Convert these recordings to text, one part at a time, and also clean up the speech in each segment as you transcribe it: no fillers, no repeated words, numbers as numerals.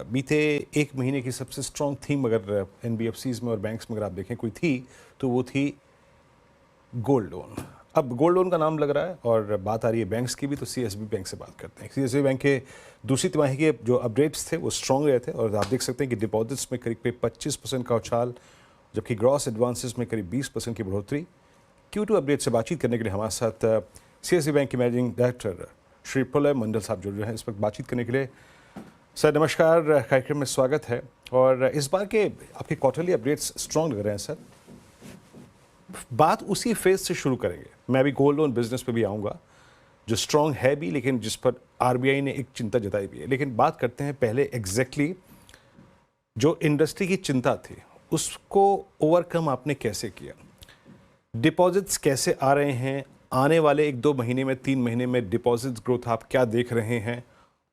बीते एक महीने की सबसे स्ट्रॉन्ग थीम अगर एनबीएफसीज में और बैंक्स में अगर आप देखें कोई थी तो वो थी गोल्ड लोन। अब गोल्ड लोन का नाम लग रहा है और बात आ रही है बैंक्स की भी, तो सीएसबी बैंक से बात करते हैं। सीएसबी बैंक के दूसरी तिमाही के जो अपडेट्स थे वो स्ट्रॉन्ग रहे थे और आप देख सकते हैं कि डिपॉजिट्स में करीब 25% का उछाल, जबकि ग्रॉस एडवांसेस में करीब 20% की बढ़ोतरी। Q2 अपडेट से बातचीत करने के लिए हमारे साथ सीएसबी बैंक के मैनेजिंग डायरेक्टर श्री प्रलय मंडल साहब जुड़ रहे हैं इस वक्त बातचीत करने के लिए। सर नमस्कार, कार्यक्रम में स्वागत है। और इस बार के आपके क्वार्टरली अपडेट्स स्ट्रॉन्ग लग रहे हैं सर। बात उसी फेज से शुरू करेंगे, मैं अभी गोल्ड लोन बिजनेस पे भी आऊँगा जो स्ट्रॉन्ग है भी, लेकिन जिस पर आरबीआई ने एक चिंता जताई भी है। लेकिन बात करते हैं पहले एग्जैक्टली जो इंडस्ट्री की चिंता थी उसको ओवरकम आपने कैसे किया। डिपॉजिट्स कैसे आ रहे हैं, आने वाले 1-2 महीने में 3 महीने में डिपॉजिट्स ग्रोथ आप क्या देख रहे हैं,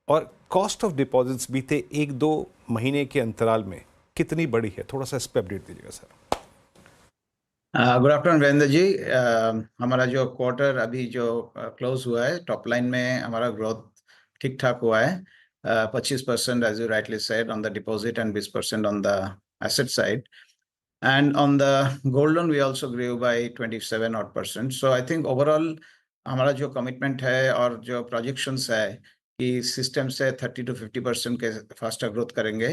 और कॉस्ट ऑफ डिपॉजिट्स बीते 1-2 महीने के अंतराल में कितनी बड़ी है, थोड़ा सा इस पर अपडेट दीजिएगा sir. Good afternoon Virendra ji. हमारा जो क्वार्टर अभी जो क्लोज हुआ है, टॉप लाइन में हमारा ग्रोथ ठीक ठाक हुआ है। 25% as you rightly said on the deposit and 20% on the asset side, and on the gold loan we also grew by 27% so I think overall हमारा जो कमिटमेंट है और जो प्रोजेक्शंस है कि सिस्टम से 30 to 50% के फास्टर ग्रोथ करेंगे,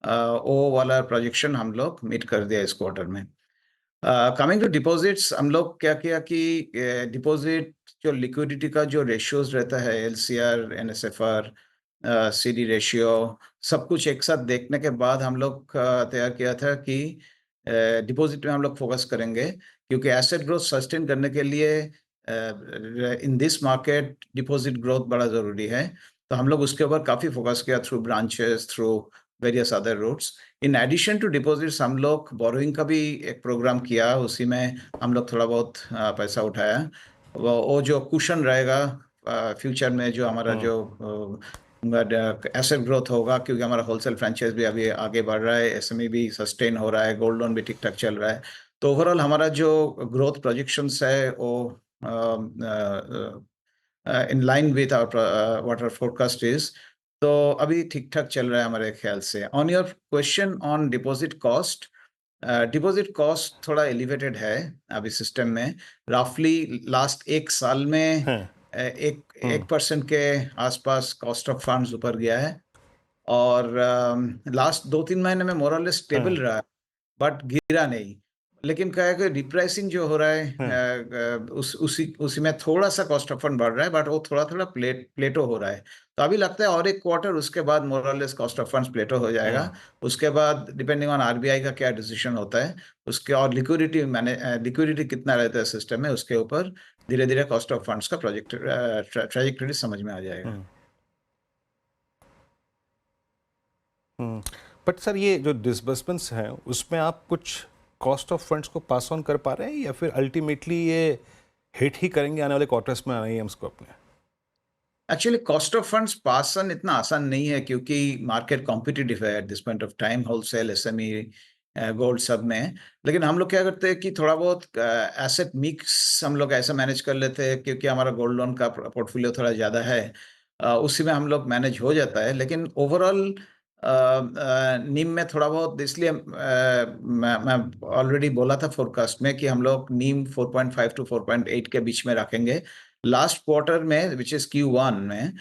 वो वाला प्रोजेक्शन हम लोग मीट कर दिया इस क्वार्टर में। कमिंग टू डिपॉजिट्स, हम लोग क्या किया कि डिपॉजिट जो लिक्विडिटी का जो रेशियोज रहता है, एलसीआर, एनएसएफआर, सीडी रेशियो, सब कुछ एक साथ देखने के बाद हम लोग तैयार किया था कि डिपॉजिट में हम लोग फोकस करेंगे, क्योंकि एसेट ग्रोथ सस्टेन करने के लिए in this market deposit growth बड़ा जरूरी है। तो हम लोग उसके ऊपर काफी फोकस किया through branches, through various other routes. In addition to deposits हम लोग बोरोइंग का भी एक प्रोग्राम किया, उसी में हम लोग थोड़ा बहुत पैसा उठाया। वो जो कुशन रहेगा फ्यूचर में, जो हमारा जो एसेट ग्रोथ होगा, क्योंकि हमारा होलसेल फ्रेंचाइज भी अभी आगे बढ़ रहा है, एसएमई भी सस्टेन हो रहा है, गोल्ड लोन भी ठीक ठाक चल रहा है। तो ओवरऑल हमारा जो ग्रोथ प्रोजेक्शंस है वो in line with our what our forecast is. तो अभी ठीक ठाक चल रहा है हमारे ख्याल से। On your question on deposit cost, deposit cost थोड़ा एलिवेटेड है अभी सिस्टम में। रफली लास्ट 1 साल में एक 1% के आसपास कॉस्ट ऑफ फंड्स ऊपर गया है, और लास्ट 2-3 महीने में मोर और लेस स्टेबल रहा है, बट गिरा नहीं। लेकिन क्या है कि रिप्राइसिंग जो हो रहा है, उसी में थोड़ा सा कॉस्ट ऑफ फंड बढ़ रहा है, बट वो थोड़ा प्लेटो हो रहा है। तो अभी लगता है और एक क्वार्टर उसके बाद मोर और लेस कॉस्ट ऑफ फंड्स प्लेटो हो जाएगा। उसके बाद डिपेंडिंग ऑन आरबीआई का क्या डिसीजन होता है उसके, और लिक्विडिटी कितना रहता है सिस्टम में, उसके ऊपर धीरे धीरे कॉस्ट ऑफ फंड्स का ट्रेजेक्टरी समझ में आ जाएगा। बट सर ये जो डिसबर्समेंट्स हैं उसमें आप कुछ कॉस्ट ऑफ फंड्स को पास ऑन कर पा रहे हैं, या फिर अल्टीमेटली ये हिट ही करेंगे आने वाले क्वार्टर्स में आईएम्स को अपने? Actually cost of funds pass on इतना आसान नहीं है, क्योंकि मार्केट कॉम्पिटिटिव है at this point of time, wholesale, SME, gold सब में। लेकिन हम लोग क्या करते हैं कि थोड़ा बहुत एसेट मिक्स हम लोग ऐसा मैनेज कर लेते हैं, क्योंकि हमारा गोल्ड लोन का पोर्टफोलियो थोड़ा ज़्यादा है, उसी में हम लोग मैनेज हो जाता है। लेकिन ओवरऑल नीम में थोड़ा बहुत, इसलिए मैं ऑलरेडी बोला था फोरकास्ट में कि हम लोग नीम 4.5 to 4.8 के बीच में रखेंगे। लास्ट क्वार्टर में विच इज Q1 में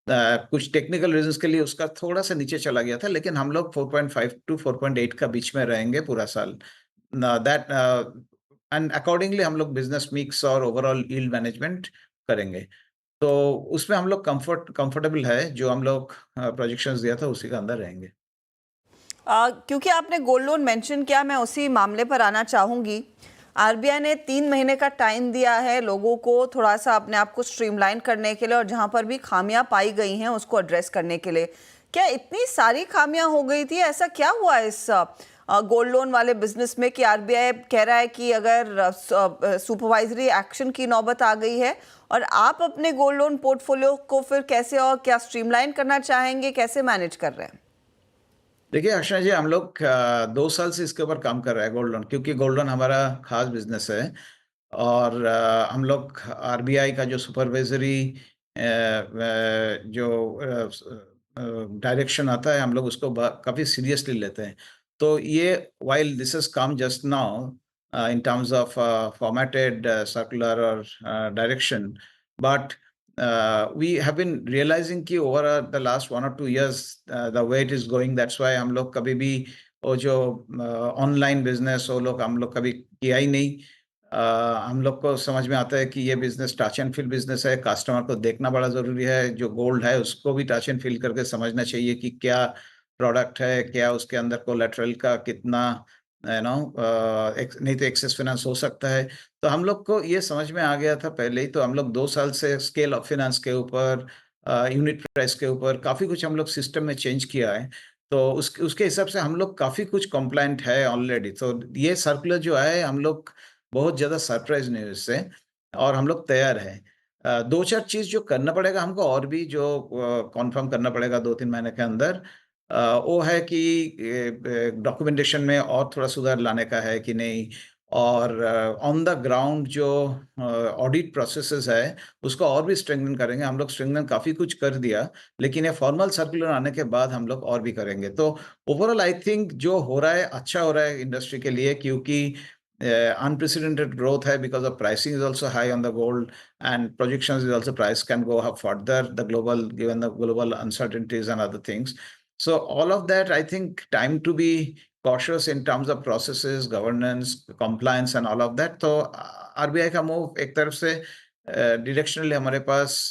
कुछ टेक्निकल रीजंस के लिए उसका थोड़ा सा नीचे चला गया था, लेकिन हम लोग 4.5 to 4.8 का बीच में रहेंगे पूरा साल। दैट एंड अकॉर्डिंगली हम लोग बिजनेस मिक्स और ओवरऑल यील्ड मैनेजमेंट करेंगे। तो उसमें हम लोग कंफर्टेबल है, जो हम लोग प्रोजेक्शंस दिया था उसी के अंदर रहेंगे। क्योंकि आपने गोल्ड लोन मेंशन किया, मैं उसी मामले पर आना चाहूँगी। आरबीआई ने 3 महीने का टाइम दिया है लोगों को थोड़ा सा अपने आप को स्ट्रीमलाइन करने के लिए, और जहाँ पर भी खामियां पाई गई हैं उसको एड्रेस करने के लिए। क्या इतनी सारी खामियां हो गई थी? ऐसा क्या हुआ इस गोल्ड लोन वाले बिजनेस में कि आरबीआई कह रहा है कि अगर सुपरवाइजरी एक्शन की नौबत आ गई है, और आप अपने गोल्ड लोन पोर्टफोलियो को फिर कैसे और क्या स्ट्रीमलाइन करना चाहेंगे, कैसे मैनेज कर रहे हैं? देखिए अक्षय जी, हम लोग 2 साल से इसके ऊपर काम कर रहे हैं गोल्ड लोन, क्योंकि गोल्ड लोन हमारा खास बिजनेस है। और हम लोग आरबीआई का जो सुपरवाइजरी जो डायरेक्शन आता है हम लोग उसको काफ़ी सीरियसली लेते हैं। तो ये while this has come just now in terms of formatted circular or direction. But we have been realizing कि over the last 1 or 2 years the way it is going, that's why हम लोग कभी भी वो जो ऑनलाइन बिजनेस वो लोग हम लोग कभी किया ही नहीं। हम लोग को समझ में आता है कि ये business touch and feel business है, कस्टमर को देखना बड़ा ज़रूरी है, जो गोल्ड है उसको भी टच एंड फील करके समझना चाहिए कि क्या प्रोडक्ट है, क्या उसके अंदर कोलैटरल का कितना नहीं तो एक्सेस फाइनेंस हो सकता है। तो हम लोग को ये समझ में आ गया था पहले ही, तो हम लोग 2 साल से स्केल ऑफ फाइनेंस के ऊपर यूनिट प्राइस के ऊपर काफ़ी कुछ हम लोग सिस्टम में चेंज किया है। तो उसके हिसाब से हम लोग काफ़ी कुछ कंप्लायंट है ऑलरेडी। तो ये सर्कुलर जो है हम लोग बहुत ज़्यादा सरप्राइज़ नहीं हुए इससे और हम लोग तैयार हैं। 2-4 चीज़ जो करना पड़ेगा हमको और भी जो कन्फर्म करना पड़ेगा 2-3 महीने के अंदर, वो है कि डॉक्यूमेंटेशन में और थोड़ा सुधार लाने का है कि नहीं, और ऑन द ग्राउंड जो ऑडिट प्रोसेसेस है उसको और भी स्ट्रेंथन करेंगे। हम लोग स्ट्रेंथन काफ़ी कुछ कर दिया, लेकिन ये फॉर्मल सर्कुलर आने के बाद हम लोग और भी करेंगे। तो ओवरऑल आई थिंक जो हो रहा है अच्छा हो रहा है इंडस्ट्री के लिए, क्योंकि unprecedented growth है because of pricing is also high on the gold, and projections is also price can go up further, the global, given the global uncertainties and other things. So all of that, I think time to be cautious in terms of processes, governance, compliance and all of that. तो RBI का move एक तरफ से directionally हमारे पास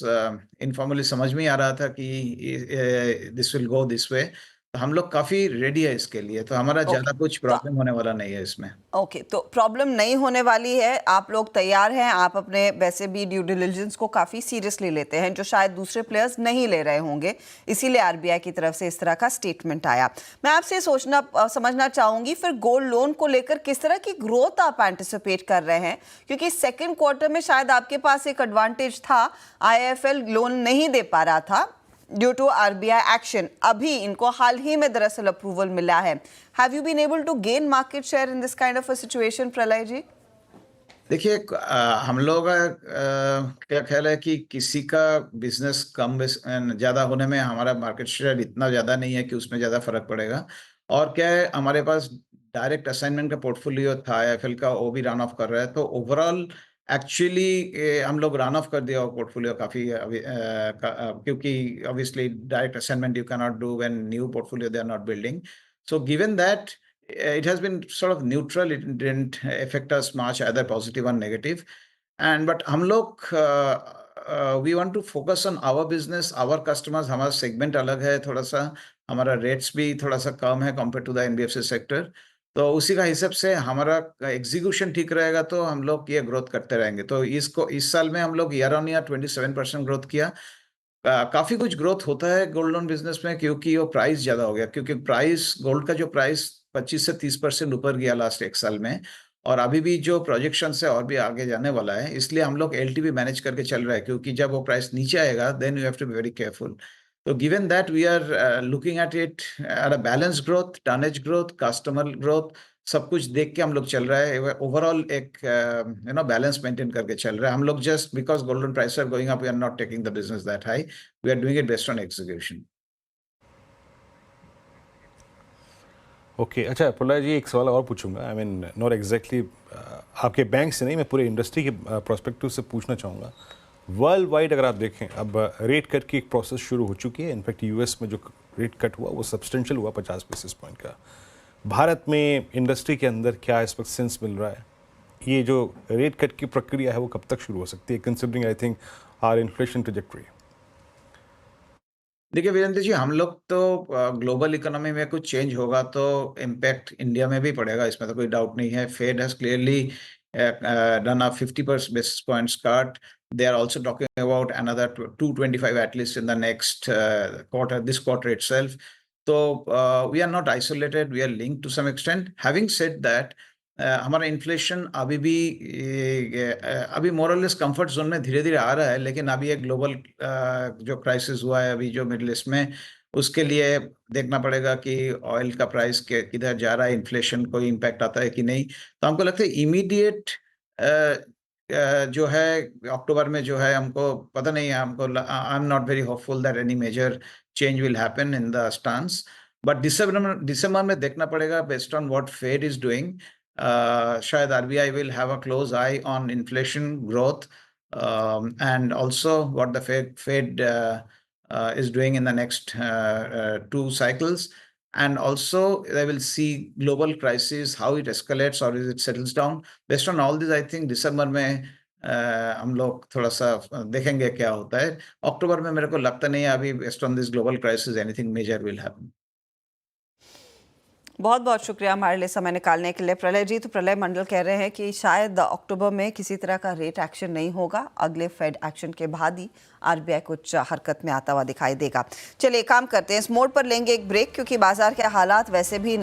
informally समझ में आ रहा था कि this will go this way. तो हम लोग काफ़ी रेडी है इसके लिए, तो हमारा ज़्यादा कुछ प्रॉब्लम होने वाला नहीं है इसमें। ओके, तो प्रॉब्लम नहीं होने वाली है, आप लोग तैयार हैं, आप अपने वैसे भी ड्यू डिलिजेंस को काफ़ी सीरियसली लेते हैं, जो शायद दूसरे प्लेयर्स नहीं ले रहे होंगे, इसीलिए आरबीआई की तरफ से इस तरह का स्टेटमेंट आया। मैं आपसे समझना चाहूँगी फिर गोल्ड लोन को लेकर किस तरह की ग्रोथ आप एंटिसिपेट कर रहे हैं, क्योंकि सेकेंड क्वार्टर में शायद आपके पास एक एडवांटेज था, आईआईएफएल लोन नहीं दे पा रहा था ड्यू टू आरबीआई एक्शन। अभी इनको हाल ही में दरअसल अप्रूवल मिला है। Have you been able to gain market share in this kind of a situation, Pralay ji? देखिए, हम लोग क्या ख्याल है कि किसी का बिजनेस कम ज़्यादा होने में हमारा मार्केट शेयर इतना ज़्यादा नहीं है कि उसमें ज़्यादा फर्क पड़ेगा। और क्या है, हमारे पास डायरेक्ट असाइनमेंट का पोर्टफोलियो था आईएफएल का, वो भी रन ऑफ कर रहा है। तो ओवरऑल एक्चुअली हम लोग रन ऑफ कर दिया वो पोर्टफोलियो काफ़ी क्योंकि obviously direct assignment you can not do when new portfolio they are not building. So given that it has been sort of neutral. It didn't affect us much, either positive or negative. And but हम लोग we want to focus on our business, our customers. हमारा segment अलग है थोड़ा सा, हमारा rates भी थोड़ा सा कम है compared to the NBFC sector. तो उसी का हिसाब से हमारा एग्जीक्यूशन ठीक रहेगा तो हम लोग ये ग्रोथ करते रहेंगे। तो इस साल में हम लोग ईयर ऑन ईयर 27% ग्रोथ किया। काफ़ी कुछ ग्रोथ होता है गोल्ड लोन बिज़नेस में, क्योंकि वो प्राइस ज़्यादा हो गया, क्योंकि गोल्ड का जो प्राइस 25 से 30% ऊपर गया लास्ट 1 साल में, और अभी भी जो प्रोजेक्शंस है और भी आगे जाने वाला है, इसलिए हम लोग एलटीवी मैनेज करके चल रहा है, क्योंकि जब वो प्राइस नीचे आएगा then you have to be very careful. तो given that we are looking at it at a balance growth, tonnage growth, customer growth, सब कुछ देख के हम लोग चल रहा है। ओवरऑल एक बैलेंस मेंटेन करके चल रहा है हम लोग। Just because gold loan prices are going up, we are not taking the business that high, we are doing it based on execution. Okay, अच्छा प्रलय जी, एक सवाल और पूछूंगा। आई मीन नॉट एग्जैक्टली आपके बैंक से नहीं, मैं पूरे इंडस्ट्री के प्रोस्पेक्टिव से पूछना चाहूँगा। वर्ल्ड वाइड अगर आप देखें, अब रेट कट की एक प्रोसेस शुरू हो चुकी है। इनफैक्ट यूएस में जो रेट कट हुआ वो सब्सटेंशियल हुआ, 50 बेसिस पॉइंट का। भारत में इंडस्ट्री के अंदर क्या इस वक्त सेंस मिल रहा है? ये जो रेट कट की प्रक्रिया है वो कब तक शुरू हो सकती है, considering I think our inflation trajectory? देखिए वीरेंद्र जी, हम लोग तो ग्लोबल इकोनॉमी में कुछ चेंज होगा तो इम्पैक्ट इंडिया में भी पड़ेगा, इसमें तो कोई डाउट नहीं है। Fed has clearly done a 50 basis points cut. They are also talking about another 225 at least in the next quarter, this quarter itself. So we are not isolated, we are linked to some extent. Having said that, हमारा inflation अभी मोरलेस comfort zone में धीरे धीरे आ रहा है, लेकिन अभी एक ग्लोबल जो क्राइसिस हुआ है अभी जो मिडिल ईस्ट में, उसके लिए देखना पड़ेगा कि ऑयल का प्राइस किधर जा रहा है, इन्फ्लेशन कोई इम्पैक्ट आता है कि नहीं। तो हमको लगता है इमीडिएट जो है अक्टूबर में जो है, हमको पता नहीं है, हमको I am not very hopeful that any major change will happen in the stance. But December में देखना पड़ेगा based on what Fed is doing. शायद RBI will have a close eye on inflation growth, and also what the Fed is doing in the next 2 cycles. And also they will see global crisis, how it escalates or it settles down. Based on all this, I think December में हम लोग थोड़ा सा देखेंगे क्या होता है. अक्टूबर में मेरे को लगता नहीं है अभी based on this global crisis anything major will happen. बहुत बहुत शुक्रिया हमारे लिए समय निकालने के लिए प्रलय जी. तो प्रलय मंडल कह रहे हैं कि शायद अक्टूबर में किसी तरह का रेट एक्शन नहीं होगा, अगले फेड एक्शन के बाद ही आरबीआई कुछ हरकत में आता हुआ दिखाई देगा. चलिए काम करते हैं, इस मोड पर लेंगे एक ब्रेक क्योंकि बाजार के हालात वैसे भी